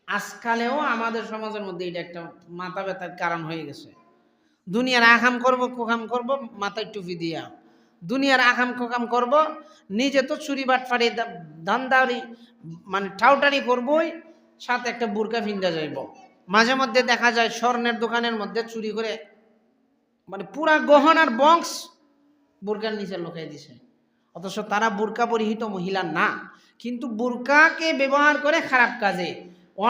আজকালেও আমাদের সমাজের মধ্যে এটা একটা মাথা ব্যথার কারণ হয়ে গেছে। দুনিয়ার আকাম করব কোকাম করব মাথায় টুপি দিয়া, দুনিয়ার আকাম কোকাম করব, নিজে তো চুরি বাটফারি ধান্দারি মানে ঠাউটারি করবই, সাথে একটা বুরকা ফিন্দা যাইব। মাঝে মধ্যে দেখা যায় স্বর্ণের দোকানের মধ্যে চুরি করে মানে পুরা গহনার বক্স বুরকার নিচে লুকিয়ে দিছে, অথচ তারা বুরকা পরিহিত মহিলা না, কিন্তু বুরকাকে ব্যবহার করে খারাপ কাজে।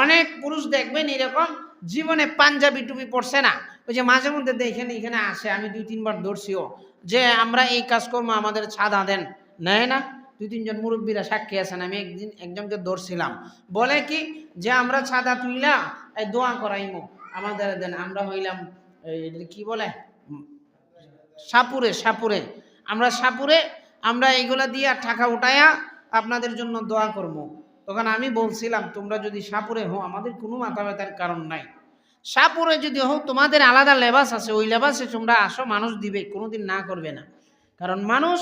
অনেক পুরুষ দেখবেন এরকম জীবনে পাঞ্জাবি টুপি পরছে না, ওই যে মাঝে মধ্যে দেখেন এখানে আসে, আমি 2-3 বার ধরছিও যে আমরা এই কাজ করবো আমাদের ছাদা দেন, নেয় না। 2-3 জন মুরব্বীরা সাক্ষী আছেন, আমি একদিন একজনকে ধরছিলাম, বলে কি যে আমরা ছাদা তুইলা এই দোয়া করাইমো আমাদের দেন, আমরা হইলাম কি বলে সাপুরে, সাপুরে আমরা সাপুরে আমরা এইগুলা দিয়া টাকা উঠায়া আপনাদের জন্য দোয়া করবো। তখন আমি বলছিলাম তোমরা যদি সাপুরে হো আমাদের কোনো মাথা ব্যথার কারণ নাই, সাপুরে যদি হো তোমাদের আলাদা লেবাস আছে, ওই লেবাসে তোমরা আসো, মানুষ দিবে, কোনোদিন না করবে না। কারণ মানুষ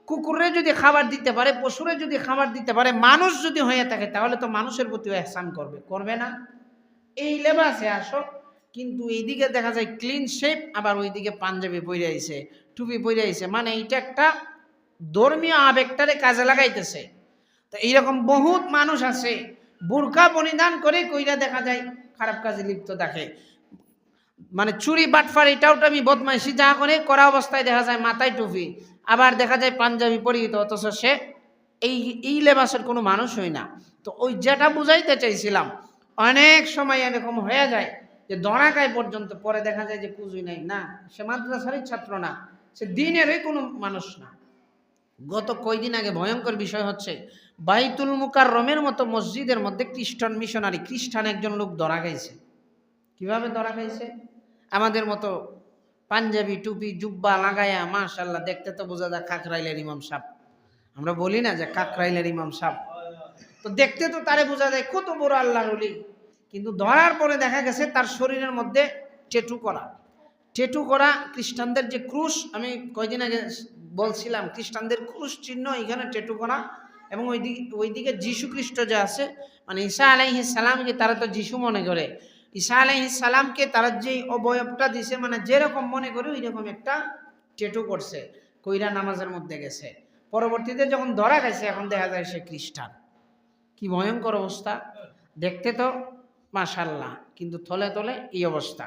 কুকুরে যদি খাবার দিতে পারে, পশুরে যদি খাবার দিতে পারে, মানুষ যদি হয়ে থাকে তাহলে তো মানুষের প্রতিও ihsan করবে, করবে না? এই লেবাসে আসো। কিন্তু এইদিকে দেখা যায় ক্লিন শেপ, আবার ওইদিকে পাঞ্জাবি পরে আইছে, টুপি পরে আইছে, মানে এইটা একটা ধর্মীয় আবেগটারে কাজে লাগাইতেছে। তো এইরকম বহুত মানুষ আছে বুরকা পরিধান করে কইরা দেখা যায় খারাপ কাজে লিপ্ত থাকে, মানে চুরি বাটফার এটাও আমি বদমাইশি যা করে করা অবস্থায় দেখা যায় মাথায় টুপি, আবার দেখা যায় পাঞ্জাবি পরিহিত, অথচ সে এই এই লেবাসের কোনো মানুষ হয় না। তো ওই যেটা বুঝাইতে চাইছিলাম, অনেক সময় এরকম হয়ে যায় যে দড়াকায় পর্যন্ত পরে দেখা যায় যে কুজুই নাই, না সে মাদ্রাসারই ছাত্র না, সে দিনেরই কোনো মানুষ না। গত কয়দিন আগে ভয়ঙ্কর বিষয় হচ্ছে, বাইতুল মুকাররমের মতো মসজিদের মধ্যে খ্রিস্টান মিশনারি, খ্রিস্টান একজন লোক ধরা খাইছে। কিভাবে ধরা খাইছে? আমাদের মতো পাঞ্জাবি টুপি জুব্বা লাগায়া, মাশাআল্লাহ, দেখতে তো বোঝা যায় কাকরাইলের ইমাম সাহেব। আমরা বলি না যে কাকরাইলের ইমাম সাহেব, তো দেখতে তো তারে বোঝা যায় কত বড় আল্লাহর ওলি। কিন্তু ধরার পরে দেখা গেছে তার শরীরের মধ্যে ট্যাটু করা, ট্যাটু করা খ্রিস্টানদের যে ক্রুশ, আমি কয়দিন আগে বলছিলাম খ্রিস্টানদের ক্রুশ চিহ্ন এখানে ট্যাটু করা, এবং ওইদিকে যীশু খ্রিস্ট যে আছে, মানে ঈসা আলাইহিস সালামকে তারা তো যীশু মনে করে, ঈসা আলাইহিস সালামকে তারা যে অবয়বটা দিছে মানে যেরকম মনে করে ওই রকম একটা ট্যাটু করছে, কইরা নামাজের মধ্যে গেছে। পরবর্তীতে যখন ধরা গেছে এখন দেখা যায় সে খ্রিস্টান। কি ভয়ঙ্কর অবস্থা! দেখতে তো মাশাআল্লাহ, কিন্তু তলে তলে এই অবস্থা।